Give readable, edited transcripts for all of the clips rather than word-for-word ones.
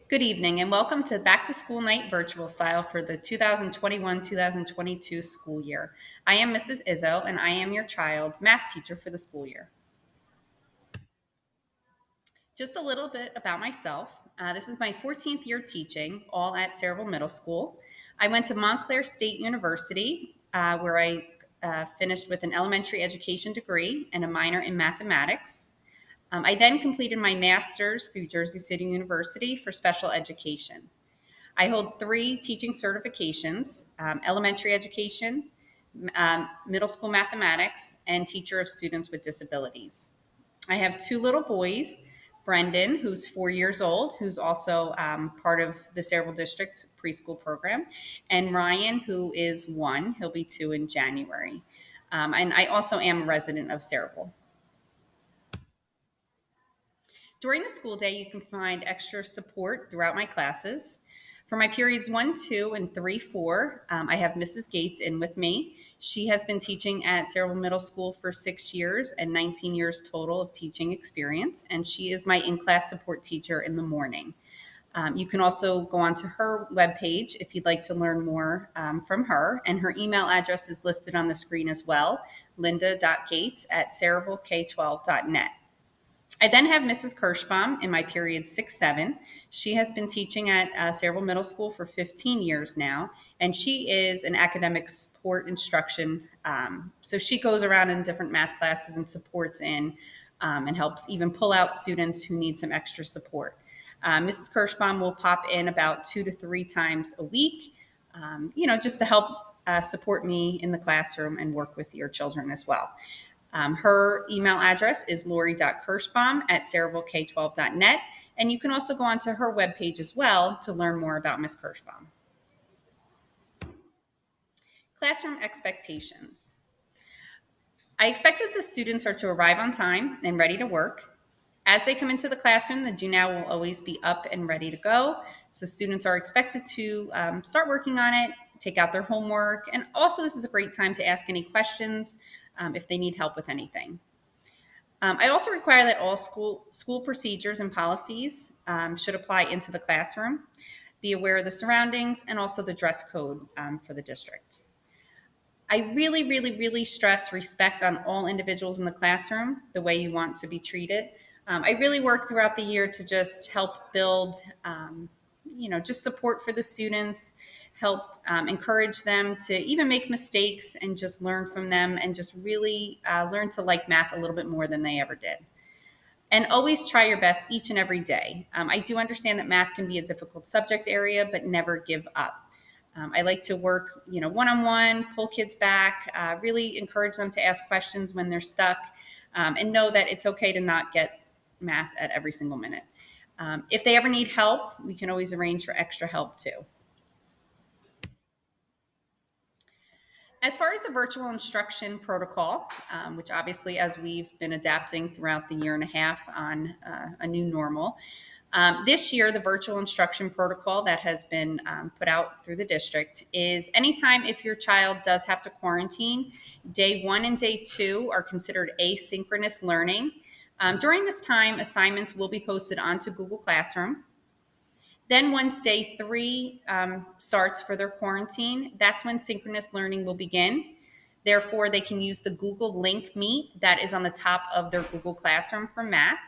Good evening and welcome to Back to School Night virtual style for the 2021-2022 school year. I am Mrs. Izzo and I am your child's math teacher for the school year. Just a little bit about myself. This is my 14th year teaching, all at Saraville Middle School. I went to Montclair State University, where I finished with an elementary education degree and a minor in mathematics. I then completed my master's through Jersey City University for special education. I hold three teaching certifications: elementary education, middle school mathematics, and teacher of students with disabilities. I have two little boys: Brendan, who's 4 years old, who's also part of the Saraville District preschool program, and Ryan, who is 1. He'll be 2 in January. And I also am a resident of Saraville. During the school day, you can find extra support throughout my classes. For my periods 1, 2, and 3, 4, I have Mrs. Gates in with me. She has been teaching at Saraville Middle School for 6 years and 19 years total of teaching experience, and she is my in-class support teacher in the morning. You can also go onto her webpage if you'd like to learn more from her, and her email address is listed on the screen as well, linda.gates@saravillek12.net. I then have Mrs. Kirschbaum in my period 6, 7. She has been teaching at Saraville Middle School for 15 years now, and she is an academic support instruction. So she goes around in different math classes and supports and helps even pull out students who need some extra support. Mrs. Kirschbaum will pop in about 2 to 3 times a week, just to help support me in the classroom and work with your children as well. Her email address is lori.kirschbaum@saravillek12.net, and you can also go onto her webpage as well to learn more about Ms. Kirschbaum. Classroom expectations. I expect that the students are to arrive on time and ready to work. As they come into the classroom, the do now will always be up and ready to go. So students are expected to start working on it, take out their homework, and also this is a great time to ask any questions if they need help with anything. I also require that all school procedures and policies should apply into the classroom. Be aware of the surroundings and also the dress code for the district. I really, really, really stress respect on all individuals in the classroom, the way you want to be treated. I really work throughout the year to just help build, just support for the students, help encourage them to even make mistakes and just learn from them and just really learn to like math a little bit more than they ever did. And always try your best each and every day. I do understand that math can be a difficult subject area, but never give up. I like to work, one-on-one, pull kids back, really encourage them to ask questions when they're stuck, and know that it's okay to not get math at every single minute. If they ever need help, we can always arrange for extra help too. As far as the virtual instruction protocol, which obviously as we've been adapting throughout the year and a half on a new normal, this year the virtual instruction protocol that has been put out through the district is anytime if your child does have to quarantine, day 1 and day 2 are considered asynchronous learning. During this time, assignments will be posted onto Google Classroom. Then once day 3 starts for their quarantine, that's when synchronous learning will begin. Therefore, they can use the Google Link Meet that is on the top of their Google Classroom for math.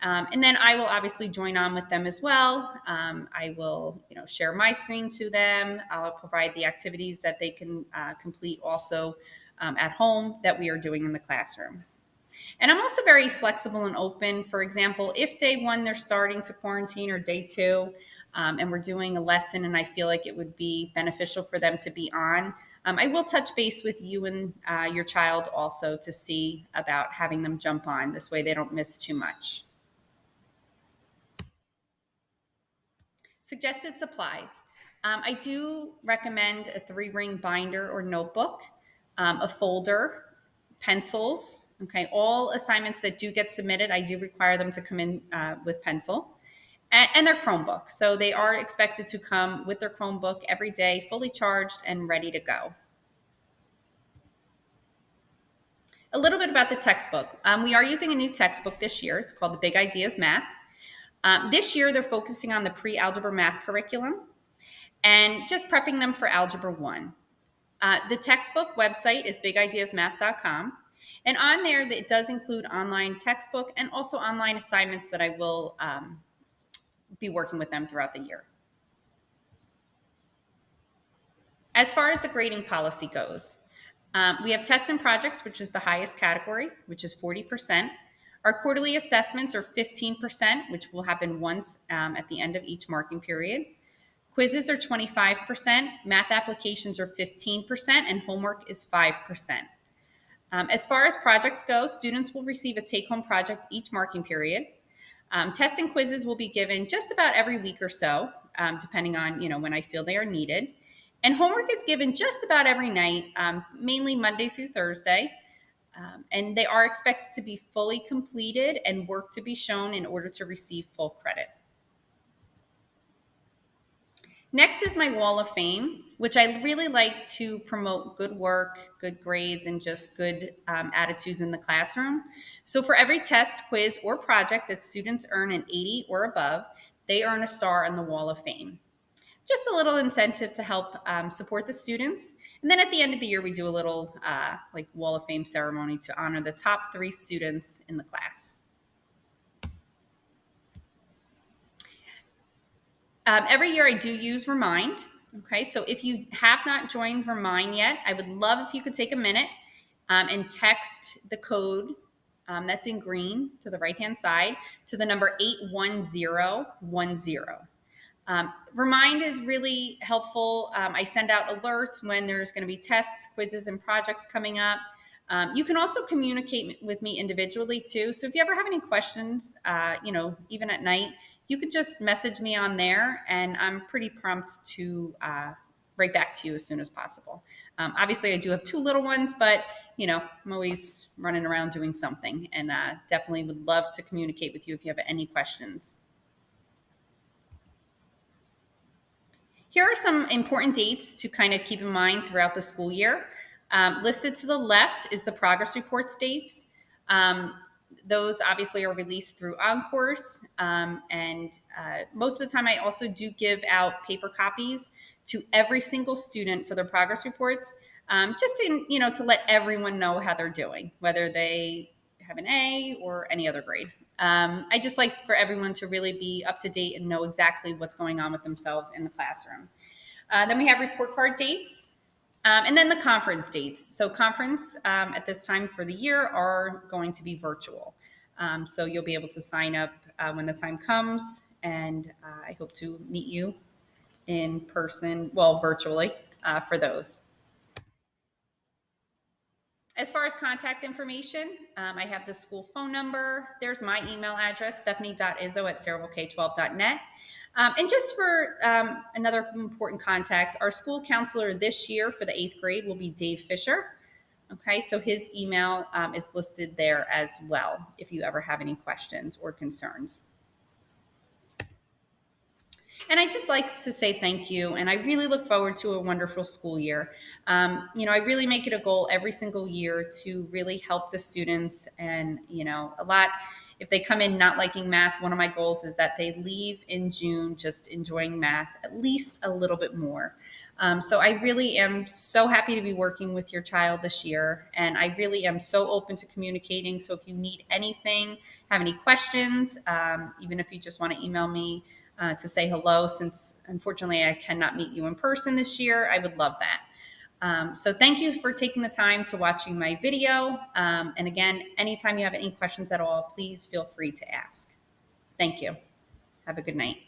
And then I will obviously join on with them as well. I will, share my screen to them. I'll provide the activities that they can complete also at home that we are doing in the classroom. And I'm also very flexible and open. For example, if day 1 they're starting to quarantine or day 2, and we're doing a lesson and I feel like it would be beneficial for them to be on, I will touch base with you and your child also to see about having them jump on. This way they don't miss too much. Suggested supplies. I do recommend a 3-ring binder or notebook, a folder, pencils. Okay, all assignments that do get submitted, I do require them to come in with pencil and their Chromebook. So they are expected to come with their Chromebook every day, fully charged and ready to go. A little bit about the textbook. We are using a new textbook this year. It's called the Big Ideas Math. This year, they're focusing on the pre-algebra math curriculum and just prepping them for Algebra 1. The textbook website is bigideasmath.com. And on there, it does include online textbook and also online assignments that I will be working with them throughout the year. As far as the grading policy goes, we have tests and projects, which is the highest category, which is 40%. Our quarterly assessments are 15%, which will happen once at the end of each marking period. Quizzes are 25%, math applications are 15%, and homework is 5%. As far as projects go, students will receive a take-home project each marking period. Tests and quizzes will be given just about every week or so, depending on when I feel they are needed. And homework is given just about every night, mainly Monday through Thursday. And they are expected to be fully completed and work to be shown in order to receive full credit. Next is my Wall of Fame, which I really like to promote good work, good grades, and just good attitudes in the classroom. So for every test, quiz, or project that students earn an 80 or above, they earn a star on the Wall of Fame. Just a little incentive to help support the students. And then at the end of the year, we do a little Wall of Fame ceremony to honor the top 3 students in the class. Every year I do use Remind. Okay, so if you have not joined Remind yet, I would love if you could take a minute and text the code that's in green to the right-hand side to the number 81010. Remind is really helpful. I send out alerts when there's going to be tests, quizzes, and projects coming up. You can also communicate with me individually too. So if you ever have any questions, even at night, you could just message me on there, and I'm pretty prompt to write back to you as soon as possible. Obviously, I do have 2 little ones, but I'm always running around doing something, and definitely would love to communicate with you if you have any questions. Here are some important dates to kind of keep in mind throughout the school year. Listed to the left is the progress reports dates. Those obviously are released through OnCourse, and most of the time I also do give out paper copies to every single student for their progress reports, just to let everyone know how they're doing, whether they have an A or any other grade. I just like for everyone to really be up to date and know exactly what's going on with themselves in the classroom. Then we have report card dates. And then the conference dates. So conference at this time for the year are going to be virtual. So you'll be able to sign up when the time comes, and I hope to meet you in person, virtually for those. As far as contact information, I have the school phone number. There's my email address, stephanie.izzo@cerebralk12.net. And just for another important contact, our school counselor this year for the 8th grade will be Dave Fisher. Okay, so his email is listed there as well if you ever have any questions or concerns. And I just like to say thank you, and I really look forward to a wonderful school year. I really make it a goal every single year to really help the students, and a lot. If they come in not liking math, one of my goals is that they leave in June just enjoying math at least a little bit more. So I really am so happy to be working with your child this year, and I really am so open to communicating. So if you need anything, have any questions, even if you just want to email me to say hello, since unfortunately I cannot meet you in person this year, I would love that. So thank you for taking the time to watching my video. And again, anytime you have any questions at all, please feel free to ask. Thank you. Have a good night.